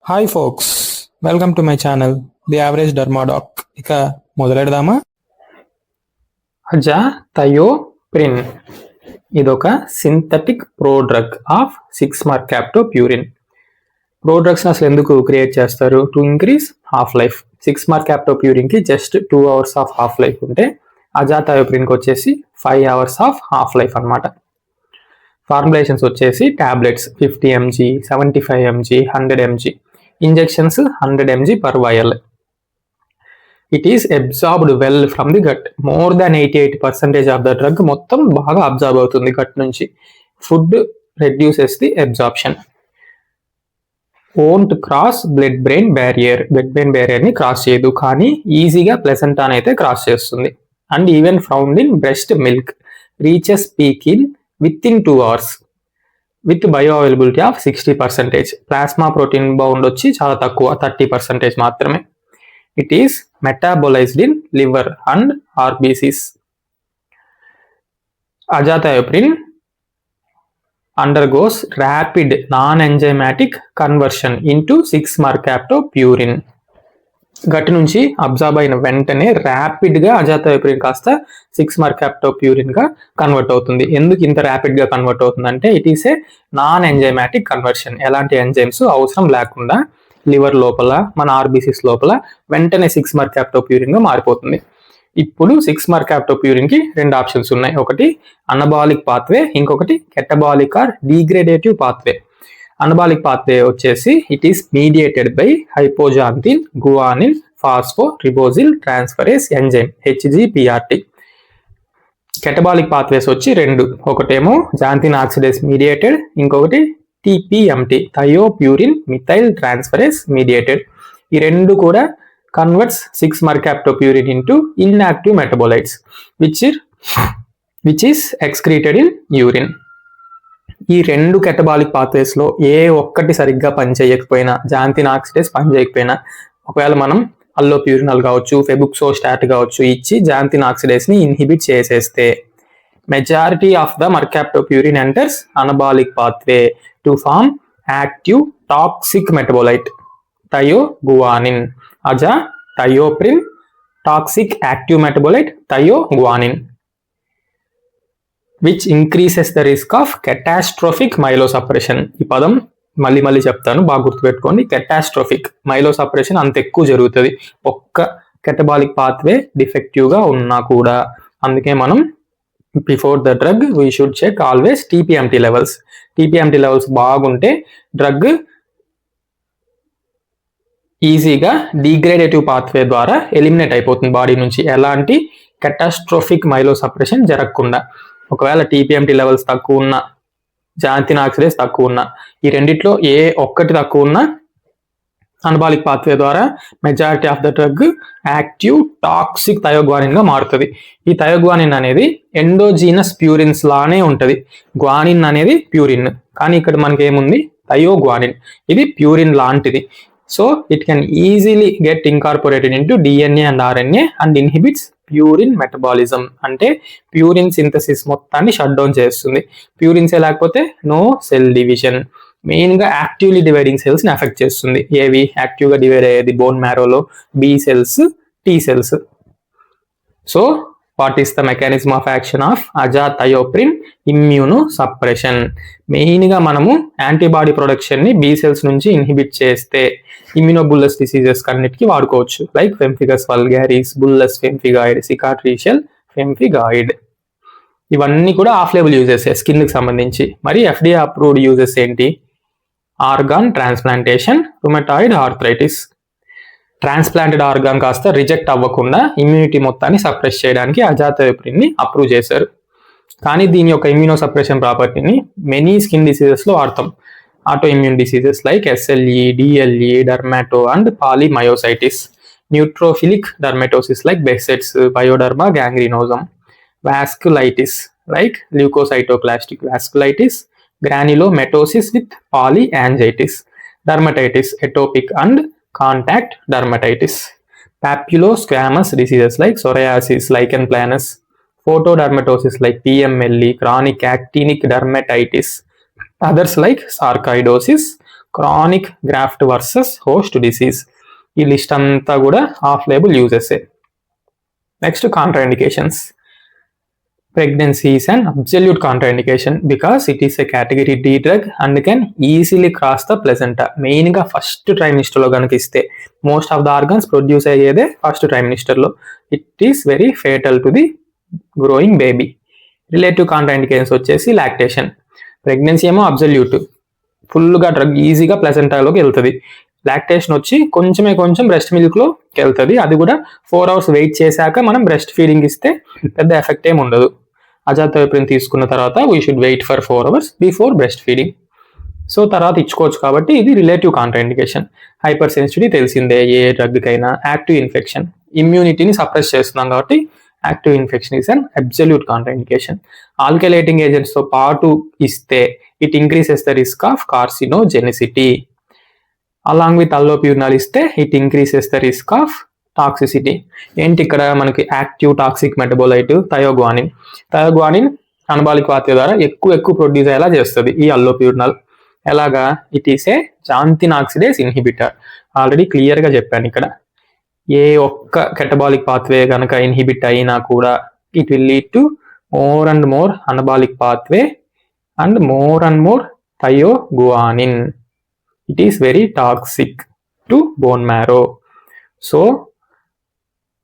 Hi folks, welcome to my channel the average dermadoc. ఇక మొదలెడదామా? అజాథయోప్రిన్ ఇదొక సింథటిక్ ప్రోడ్రగ్ ఆఫ్ 6-mercaptopurine. ప్రోడ్రగ్స్ అసలు ఎందుకు క్రియేట్ చేస్తారు? To increase half life. 6-mercaptopurine కి just 2 hours of half life ఉంటే అజాథయోప్రిన్ కి వచ్చేసి 5 hours ఆఫ్ హాఫ్ లైఫ్ అనమాట. ఫార్ములేషన్స్ వచ్చేసి tablets 50 mg, 75 mg, 100 mg, injections 100 mg per vial. It is absorbed well from the gut. More than 88% of the drug మొత్తం బాగా absorb అవుతుంది gut నుంచి. Food reduces the absorption. Won't cross blood brain barrier. Blood brain barrier ని cross చేయదు, కానీ ఈజీగా ప్లెసెంటాన్ అయితే క్రాస్ చేస్తుంది. And even found in breast milk. Reaches peak in within in 2 hours with bioavailability of 60%. Plasma protein bound వచ్చి చాలా తక్కువ, 30% మాత్రమే. It is metabolised in liver and RBCs. Azathioprine undergoes rapid non-enzymatic conversion into 6-mercaptopurine. గట్టి నుంచి absorb అయిన వెంటనే rapid గా అజాథయోప్రిన్ కాస్త 6-mercaptopurine గా కన్వర్ట్ అవుతుంది. ఎందుకు ఇంత ర్యాపిడ్ గా కన్వర్ట్ అవుతుంది అంటే it is A non enzymatic conversion. ఎలాంటి ఎంజైమ్స్ అవసరం లేకుండా లివర్ లోపల, మన ఆర్బీసీస్ లోపల వెంటనే 6-mercaptopurine గా మారిపోతుంది. ఇప్పుడు 6-mercaptopurine కి 2 ఆప్షన్స్ ఉన్నాయి. ఒకటి అనబాలిక్ పాత్వే, ఇంకొకటి catabolic or degradative pathway. Anabolic pathway వచ్చేసి it is mediated by hypoxanthine guanine phosphoribosyl transferase enzyme HGPRT. Catabolic pathways వచ్చి 2. ఒకటేమో జాంతిన్ ఆక్సిడేస్ మీడియేటెడ్, ఇంకొకటి TPMT thiopurine methyl transferase mediated. ఈ 2 కూడా converts 6-mercaptopurine into inactive metabolites which is excreted in urine. ఈ 2 catabolic pathways లో ఏ ఒక్కటి సరిగ్గా పనిచేయకపోయినా, xanthine oxidase పనిచేయకపోయినా, ఒకవేళ మనం అల్లోప్యూరినాల్ కావచ్చు, ఫెబుక్సోస్టాట్ కావచ్చు ఇచ్చి జాంతిన్ ఆక్సిడేస్ ని ఇన్హిబిట్ చేసేస్తే majority of the mercaptopurine enters anabolic pathway to form active toxic metabolite thioguanine. Azathioprine toxic active metabolite thioguanine which increases the risk of catastrophic myelosuppression. ఈ పదం మళ్ళీ చెప్తాను, బాగా గుర్తుపెట్టుకోండి. కెటాస్ట్రోఫిక్ మైలోసప్రెషన్ అంత ఎక్కువ జరుగుతుంది ఒక్క కెటబాలిక్ పాత్వే డిఫెక్టివ్ గా ఉన్నా కూడా. అందుకే మనం before the drug we should check always TPMT levels. TPMT levels బాగుంటే డ్రగ్ ఈజీగా డీగ్రేడేటివ్ పాత్వే ద్వారా ఎలిమినేట్ అయిపోతుంది బాడీ నుంచి, ఎలాంటి కెటాస్ట్రోఫిక్ మైలోసప్రెషన్ జరగకుండా. ఒకవేళ TPMT లెవెల్స్ తక్కువ ఉన్నా, జాంతిన్ ఆక్సిడేస్ తక్కువ ఉన్నా, ఈ రెండిట్లో ఏ ఒక్కటి తక్కువ ఉన్నా అనబాలిక్ పాత్వే ద్వారా majority of the drug active toxic thioguanine గా మారుతుంది. ఈ థయోగ్వానిన్ అనేది ఎండోజీనస్ ప్యూరిన్స్ లానే ఉంటది. గ్వానిన్ అనేది ప్యూరిన్, కానీ ఇక్కడ మనకి ఏముంది? థయోగ్వానిన్. ఇది ప్యూరిన్ లాంటిది. So it can easily get incorporated into DNA and RNA and inhibits purine metabolism. అంటే ప్యూరిన్ సింథసిస్ మొత్తాన్ని షట్ డౌన్ చేస్తుంది. ప్యూరిన్స్ లేకపోతే నో సెల్ డివిజన్. మెయిన్ గా యాక్టివ్లీ డివైడింగ్ సెల్స్ ని ఎఫెక్ట్ చేస్తుంది. ఏవి యాక్టివ్ గా డివైడ్ అయ్యేది? బోన్ మ్యారోలో B cells, T cells. So what is the mechanism of action of azathioprine? Immunosuppression. Main గా మనము యాంటీబాడీ ప్రొడక్షన్ ని B cells నుంచి ఇన్హిబిట్ చేస్తే ఇమ్యూనోబుల్లస్ డిసీజెస్ అన్నిటికీ వాడుకోవచ్చు. Like pemphigus vulgaris, bullous pemphigoid, cicatricial pemphigoid. ఇవన్నీ కూడా ఆఫ్ లేబుల్ యూజెస్ స్కిన్ కి సంబంధించి. మరి FDA అప్రూవ్డ్ యూజెస్ ఏంటి? Organ transplantation, rheumatoid arthritis. Transplanted organ కాస్త రిజెక్ట్ అవ్వకుండా ఇమ్యూనిటీ మొత్తాన్ని సప్రెస్ చేయడానికి అజాథయోప్రిన్ ని అప్రూవ్ చేశారు. కానీ దీని యొక్క ఇమ్యూనోసప్రెషన్ ప్రాపర్టీని మెనీ స్కిన్ డిసీజెస్ లో వాడతాం. Autoimmune diseases like SLE, DLE, dermato and polymyositis. Neutrophilic dermatosis like Behcet's, pyoderma gangrenosum. Vasculitis like leukocytoclastic vasculitis, granulomatosis with polyangiitis. Dermatitis atopic and contact dermatitis. Papulosquamous diseases like psoriasis, lichen planus. Photodermatosis like PMLE, chronic actinic dermatitis. Others like sarcoidosis, chronic graft versus host disease. ఈ list అంతా కూడా off label uses. Next contraindications. Pregnancy is an absolute contraindication because it is a category D drug and can easily cross the placenta. మెయిన్గా first ట్రైమిస్టర్లో కనుక ఇస్తే most of the organs produce అయ్యేదే first ట్రైమిస్టర్లో. It is very fatal to the growing baby. Relative contraindications వచ్చేసి lactation. Pregnancy ఏమో absolute, ఫుల్గా drug ఈజీగా ప్లసెంటాలోకి వెళ్తుంది. లాక్టేషన్ వచ్చి కొంచెం బ్రెస్ట్ మిల్క్లోకి వెళ్తుంది. అది కూడా 4 hours వెయిట్ చేశాక మనం బ్రెస్ట్ ఫీడింగ్ ఇస్తే పెద్ద ఎఫెక్ట్ ఏమి ఉండదు. అజాథయోప్రిన్ తీసుకున్న తర్వాత we should wait for 4 hours before breast feeding. So తర్వాత ఇచ్చుకోవచ్చు కాబట్టి ఇది రిలేటివ్ కాంట్రాఇండికేషన్. హైపర్ సెన్సిటివిటీ తెలిసిందే ఏ డ్రగ్కైనా. యాక్టివ్ ఇన్ఫెక్షన్, ఇమ్యూనిటీని సప్రెస్ చేస్తున్నాం కాబట్టి active infection is an absolute contraindication. Alkylating ఏజెంట్స్తో పాటు ఇస్తే it increases the risk of carcinogenicity. Along with allopurinol ఇస్తే it increases the risk of toxicity. ఏంటి ఇక్కడ మనకి active toxic metabolite thioguanine. Thioguanine anabolic పాత్ర ద్వారా ఎక్కువ ప్రొడ్యూస్ అయ్యేలా చేస్తుంది ఈ అల్లోప్యూరినాల్. ఎలాగా? It is a xanthine oxidase inhibitor. Already క్లియర్గా చెప్పాను ఇక్కడ. ఏ ఒక్క కెటబాలిక్ పాత్వే కనుక ఇన్హిబిట్ అయినా కూడా it will lead to more and more anabolic pathway and more thioguanine. It is very toxic to bone marrow. So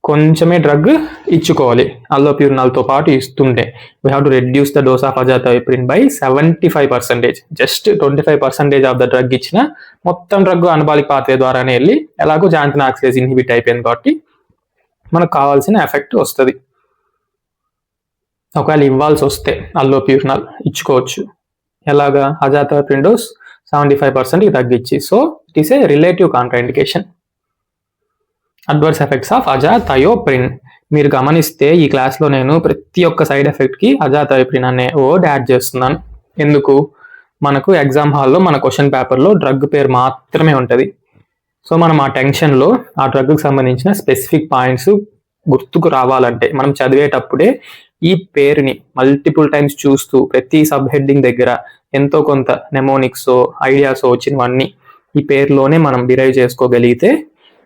కొంచెమే drug ఇచ్చుకోవాలి అల్లోప్యూరినాల్తో పాటు ఇస్తుంటే. We have to reduce the dose of azathioprine by 75%. Just 25% of the drug ఇచ్చిన మొత్తం drug anabolic pathway ద్వారానే వెళ్ళి ఎలాగో జాంతిన్ ఆక్సిడేస్ ఇన్హిబిట్ అయిపోయింది కాబట్టి మనకు కావాల్సిన ఎఫెక్ట్ వస్తుంది. ఒకవేళ ఇవ్వాల్సి వస్తే అల్లోప్యూరినాల్ ఇచ్చుకోవచ్చు. ఎలాగా? అజాథయోప్రిన్ డోస్ 75% తగ్గించి. So it is a relative contraindication. Adverse effects of azathioprine. మీరు గమనిస్తే ఈ క్లాస్లో నేను ప్రతి ఒక్క సైడ్ ఎఫెక్ట్కి అజాథయోప్రిన్ అనే వర్డ్ యాడ్ చేస్తున్నాను. ఎందుకు? మనకు ఎగ్జామ్ హాల్లో మన క్వశ్చన్ పేపర్లో డ్రగ్ పేరు మాత్రమే ఉంటుంది. సో మనం ఆ టెన్షన్లో ఆ డ్రగ్కి సంబంధించిన స్పెసిఫిక్ పాయింట్స్ గుర్తుకు రావాలంటే మనం చదివేటప్పుడే ఈ పేరుని మల్టిపుల్ టైమ్స్ చూస్తూ ప్రతి సబ్ హెడ్డింగ్ దగ్గర ఎంతో కొంత నెమోనిక్స్ ఐడియాస్ వచ్చినవన్నీ ఈ పేరులోనే మనం డిరైవ్ చేసుకోగలిగితే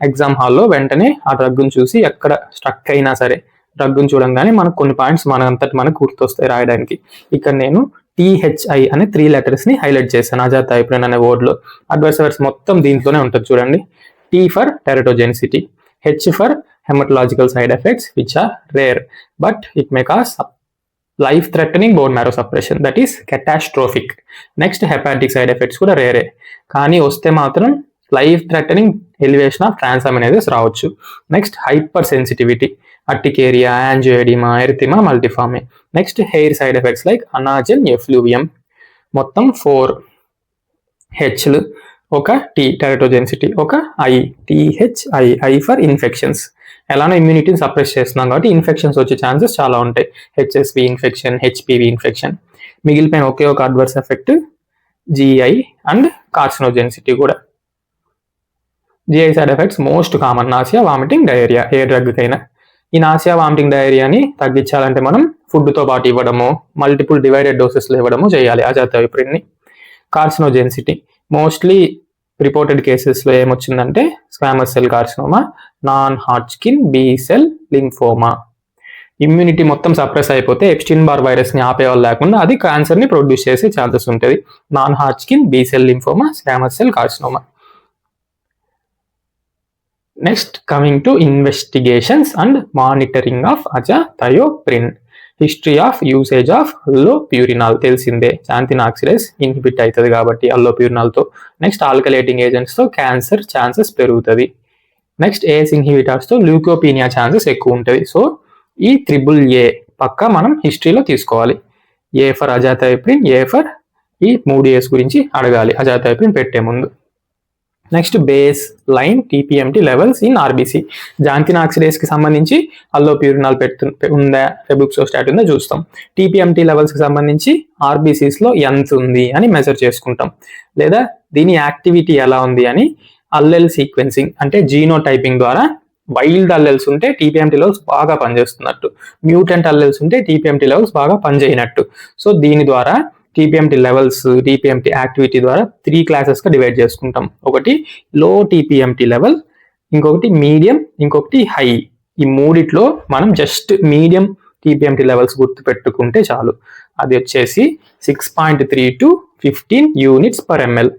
ఎగ్జామ్ హాల్లో వెంటనే ఆ డ్రగ్ను చూసి ఎక్కడ స్ట్రక్ అయినా సరే డ్రగ్ను చూడంగానే మనకు కొన్ని పాయింట్స్ మనంతటి మనకు గుర్తొస్తాయి రాయడానికి. ఇక్కడ నేను THI అనే 3 letters హైలైట్ చేశాను అజాథయోప్రిన్ అనే వర్డ్లో. అడ్వర్స్ ఎఫెక్ట్స్ మొత్తం దీంట్లోనే ఉంటుంది చూడండి. T for teratogenicity, H for haematological side effects which are rare but it may cause life threatening bone marrow suppression, that is catastrophic. Next hepatic side effects కూడా రేరే, కానీ వస్తే మాత్రం life threatening elevation of transaminases రావచ్చు. Next hypersensitivity, urticaria, angioedema, erythema multiforme. Next hair side effects like anagen effluvium. మొత్తం 4 హెచ్లు, ఒక T టెరటోజెనిసిటీ, ఒక I THI, I for infections. ఎలానో ఇమ్యూనిటీని సప్రెస్ చేస్తున్నాం కాబట్టి ఇన్ఫెక్షన్స్ వచ్చే ఛాన్సెస్ చాలా ఉంటాయి. HSV infection, HPV infection. మిగిలిపోయిన ఒకే ఒక adverse effect GI and carcinogenicity కూడా. GI side effects most common nausea, vomiting, diarrhoea ఏ డ్రగ్కైనా. ఈ నాసియా, వామిటింగ్, డయేరియాని తగ్గించాలంటే మనం ఫుడ్తో పాటు ఇవ్వడము, మల్టిపుల్ డివైడెడ్ డోసెస్లో ఇవ్వడము చేయాలి అజాథయోప్రిన్ని. కార్సినోజెనిసిటీ మోస్ట్లీ రిపోర్టెడ్ కేసెస్లో ఏమొచ్చిందంటే squamous cell carcinoma, non Hodgkin B cell lymphoma. Immunity మొత్తం సప్రెస్ అయిపోతే ఎప్స్టీన్ బార్ వైరస్ని ఆపేవాళ్ళు లేకుండా అది క్యాన్సర్ని ప్రొడ్యూస్ చేసే ఛాన్సెస్ ఉంటుంది. Non Hodgkin B cell lymphoma, squamous cell carcinoma. Next coming to investigations and monitoring of azathioprine. History of usage of allopurinol తెలిసిందే, జాంతిన్ ఆక్సిడేస్ ఇన్హిబిట్ అవుతుంది కాబట్టి అల్లోప్యూరినాల్తో. నెక్స్ట్ ఆల్కలైటింగ్ ఏజెంట్స్తో క్యాన్సర్ ఛాన్సెస్ పెరుగుతుంది. నెక్స్ట్ ఏఎస్ ఇన్హిబిటర్స్తో leukopenia chances ఎక్కువ ఉంటుంది. So ఈ AAA పక్కా మనం హిస్టరీలో తీసుకోవాలి. ఏ ఫర్ అజాథయోప్రిన్, ఏ ఫర్ ఈ 3 A's గురించి అడగాలి అజాథయోప్రిన్ పెట్టే ముందు. Next base line TPMT levels in RBC. Xanthine ఆక్సిడేస్కి సంబంధించి అల్లోప్యూరినాల్ ఉందా, ఫెబుక్సోస్టాట్ ఉందా చూస్తాం. TPMT లెవెల్స్కి సంబంధించి RBCస్లో ఎంత ఉంది అని మెజర్ చేసుకుంటాం. లేదా దీని యాక్టివిటీ ఎలా ఉంది అని అల్లెల్ సీక్వెన్సింగ్ అంటే జీనోటైపింగ్ ద్వారా వైల్డ్ అల్లెల్స్ ఉంటే TPMT లెవెల్స్ బాగా పనిచేస్తున్నట్టు, మ్యూటెంట్ అల్లెల్స్ ఉంటే TPMT లెవెల్స్ బాగా పనిచేయనట్టు. సో దీని ద్వారా టీపీఎంటీ లెవెల్స్, టీపీఎంటీ యాక్టివిటీ ద్వారా 3 క్లాసెస్గా డివైడ్ చేసుకుంటాం. ఒకటి లో టీపీఎంటీ లెవెల్, ఇంకొకటి మీడియం, ఇంకొకటి హై. ఈ మూడిట్లో మనం జస్ట్ మీడియం టీపీఎంటీ లెవెల్స్ గుర్తుపెట్టుకుంటే చాలు. అది వచ్చేసి 6.3 to 15 units per ml.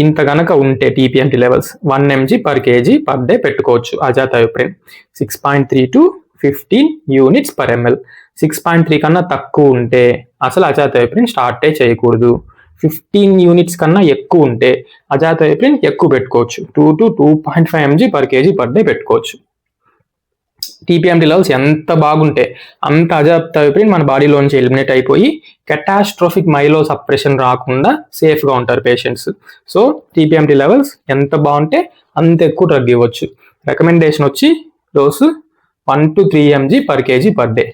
ఇంత గనక ఉంటే టీపీఎంటీ levels 1 mg per kg per day పెట్టుకోవచ్చు అజాథయోప్రిన్. 6.3 to 15 units per ml. 6.3 కన్నా తక్కువ ఉంటే అసలు అజాథయోప్రిన్ స్టార్టే చేయకూడదు. 15 యూనిట్స్ కన్నా ఎక్కువ ఉంటే అజాథయోప్రిన్ ఎక్కువ పెట్టుకోవచ్చు. 2 to 2.5 mg per kg per day పెట్టుకోవచ్చు. టీపీఎంటీ లెవెల్స్ ఎంత బాగుంటే అంత అజాథయోప్రిన్ మన బాడీలోంచి ఎలిమినేట్ అయిపోయి కెటాస్ట్రోఫిక్ మైలో సప్రెషన్ రాకుండా సేఫ్గా ఉంటారు పేషెంట్స్. సో టీపీఎంటీ లెవెల్స్ ఎంత బాగుంటే అంత ఎక్కువ డ్రగ్ ఇవ్వచ్చు. రికమెండేషన్ వచ్చి dose 1 to 3 mg per kg per day.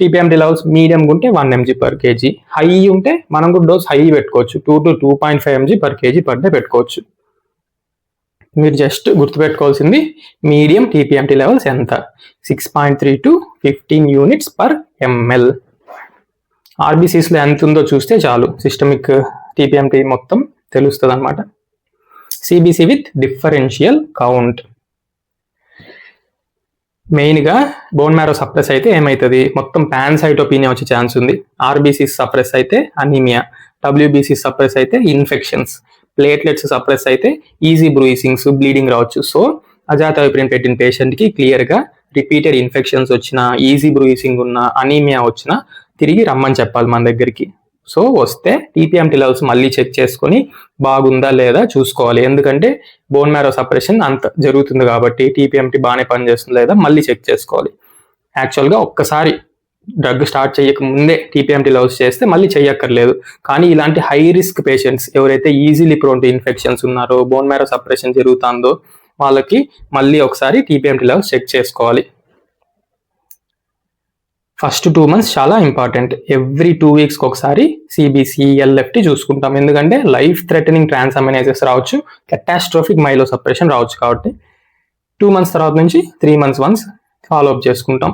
TPMT levels medium ఉంటే 1 mg per kg, హై ఉంటే మనం కూడా డోస్ హై పెట్టుకోవచ్చు. 2 to 2.5 mg per kg per day పెట్టుకోవచ్చు. మీరు జస్ట్ గుర్తుపెట్టుకోవాల్సింది మీడియం టీపీఎంటీ లెవెల్స్ ఎంత, 6.3 to 15 units per ml. ఆర్బీసీస్లో ఎంత ఉందో చూస్తే చాలు, సిస్టమిక్ టీపీఎంటీ మొత్తం తెలుస్తుంది అనమాట. CBC with differential count. మెయిన్గా బోన్ మ్యారో సప్రెస్ అయితే ఏమవుతుంది, మొత్తం పాన్సైటోపీనియా వచ్చే ఛాన్స్ ఉంది. ఆర్బీసీ సప్రెస్ అయితే అనీమియా, డబ్ల్యూబీసీ సప్రెస్ అయితే ఇన్ఫెక్షన్స్, ప్లేట్లెట్స్ సప్రెస్ అయితే ఈజీ బ్రూయిసింగ్స్, బ్లీడింగ్ రావచ్చు. సో అజాథయోప్రిన్ పెట్టిన పేషెంట్కి క్లియర్గా రిపీటెడ్ ఇన్ఫెక్షన్స్ వచ్చినా, ఈజీ బ్రూయిసింగ్ ఉన్నా, అనీమియా వచ్చినా తిరిగి రమ్మని చెప్పాలి మన దగ్గరికి. సో వస్తే టీపీఎంటీ లెవెల్స్ మళ్ళీ చెక్ చేసుకొని బాగుందా లేదా చూసుకోవాలి. ఎందుకంటే బోన్ మ్యారో సపరేషన్ అంత జరుగుతుంది కాబట్టి టీపీఎంటీ బాగానే పనిచేస్తుంది లేదా మళ్ళీ చెక్ చేసుకోవాలి. యాక్చువల్గా ఒక్కసారి డ్రగ్ స్టార్ట్ చేయక ముందే టీపీఎంటీ లెవెల్స్ చేస్తే మళ్ళీ చేయక్కర్లేదు. కానీ ఇలాంటి హై రిస్క్ పేషెంట్స్ ఎవరైతే ఈజీలీ ప్రోన్ టు ఇన్ఫెక్షన్స్ ఉన్నారో, బోన్ మ్యారో సపరేషన్ జరుగుతుందో వాళ్ళకి మళ్ళీ ఒకసారి టీపీఎంటీ లెవెల్స్ చెక్ చేసుకోవాలి. ఫస్ట్ 2 months చాలా ఇంపార్టెంట్. ఎవ్రీ 2 weeks ఒకసారి సిబిసి, ఎల్ఎఫ్టీ చూసుకుంటాం. ఎందుకంటే లైఫ్ థ్రెటనింగ్ ట్రాన్సామినేసెస్ రావచ్చు, కెటాస్ట్రోఫిక్ మైలో సపరేషన్ రావచ్చు. కాబట్టి 2 months తర్వాత నుంచి 3 months వన్స్ ఫాలోఅప్ చేసుకుంటాం.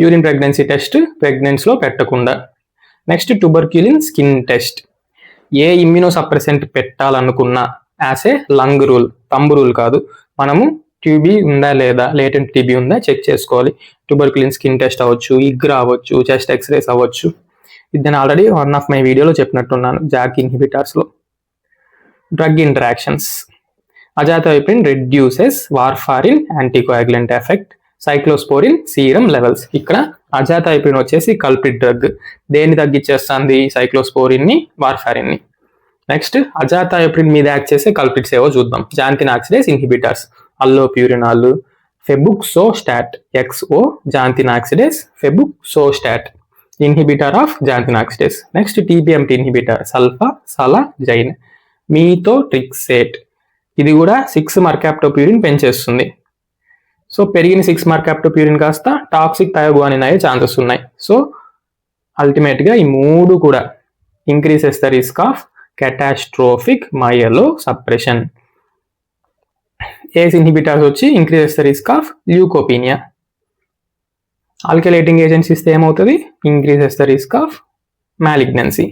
యూరిన్ ప్రెగ్నెన్సీ టెస్ట్ ప్రెగ్నెన్సీలో పెట్టకుండా. Next tuberculin skin test. ఏ ఇమ్యూనో సప్రెసెంట్ పెట్టాలనుకున్నా as a lung rule, thumb rule కాదు, మనము టీబీ ఉందా లేదా, లేటెంట్ టీబీ ఉందా చెక్ చేసుకోవాలి. ట్యూబర్క్యులిన్ స్కిన్ టెస్ట్ అవ్వచ్చు, ఇగ్రా అవ్వచ్చు, చెస్ట్ ఎక్స్రేస్ అవ్వచ్చు. ఇది నేను ఆల్రెడీ వన్ ఆఫ్ మై వీడియోలో చెప్పినట్టున్నాను, జాక్ ఇన్హిబిటర్స్లో. Drug interactions. Azathioprine reduces warfarin anticoagulant effect, cyclosporine serum levels. ఇక్కడ అజాథయోప్రిన్ వచ్చేసి కల్ప్రిట్ డ్రగ్. దేన్ని తగ్గించేస్తుంది? సైక్లోస్పోరిన్ని, వార్ఫారిన్ని. నెక్స్ట్ అజాథయోప్రిన్ మీద యాక్ట్ చేసే కల్ప్రిట్స్ ఏవో చూద్దాం. Xanthine oxidase inhibitors, allopurinol, febuxostat, XO xanthine oxidase, febuxostat inhibitor of xanthine oxidase. Next TPMT inhibitor sulfasalazine, methotrexate. ఇది కూడా 6 మర్కాప్టోప్యూరిన్ పెంచేస్తుంది. So పెరిగిన 6 మర్కాప్టోప్యూరిన్ కాస్త టాక్సిక్ థయోగుయానిన్ అయ్యే ఛాన్సెస్ ఉన్నాయి. సో అల్టిమేట్గా ఈ 3 కూడా increases the risk of catastrophic myelosuppression. ACE inhibitors వచ్చి increases the risk of leukopenia. Alkylating agents ఇస్తే ఏమవుతుంది? Increases the risk of malignancy.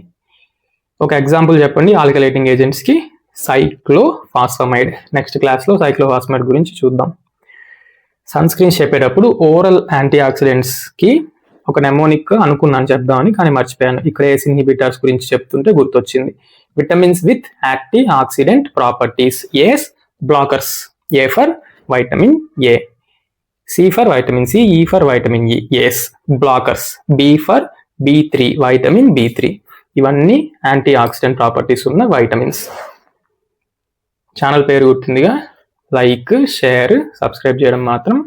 ఒక ఎగ్జాంపుల్ చెప్పండి ఆల్కలైటింగ్ ఏజెంట్స్కి. సైక్లోఫాస్ఫమైడ్. నెక్స్ట్ క్లాస్లో సైక్లోఫాస్ఫమైడ్ గురించి చూద్దాం. సన్ స్క్రీన్స్ చెప్పేటప్పుడు ఓరల్ యాంటీ ఆక్సిడెంట్స్కి ఒక నెమోనిక్ అనుకున్నాను చెప్దామని, కానీ మర్చిపోయాను. ఇక్కడ ఏస్ ఇన్హిబిటర్స్ గురించి చెప్తుంటే గుర్తొచ్చింది. Vitamins with antioxidant properties. ACE blockers. A for vitamin A, C for vitamin C, E for vitamin E. Yes, blockers. B for B3, vitamin B3. ఇవన్నీ యాంటీ ఆక్సిడెంట్ ప్రాపర్టీస్ ఉన్న వైటమిన్స్. ఛానల్ పేరు గుర్తుందిగా, like, share, subscribe చేయడం మాత్రం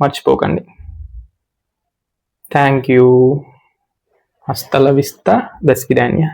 మర్చిపోకండి. Thank you. హస్త లా Vista, దస్విదాన్య.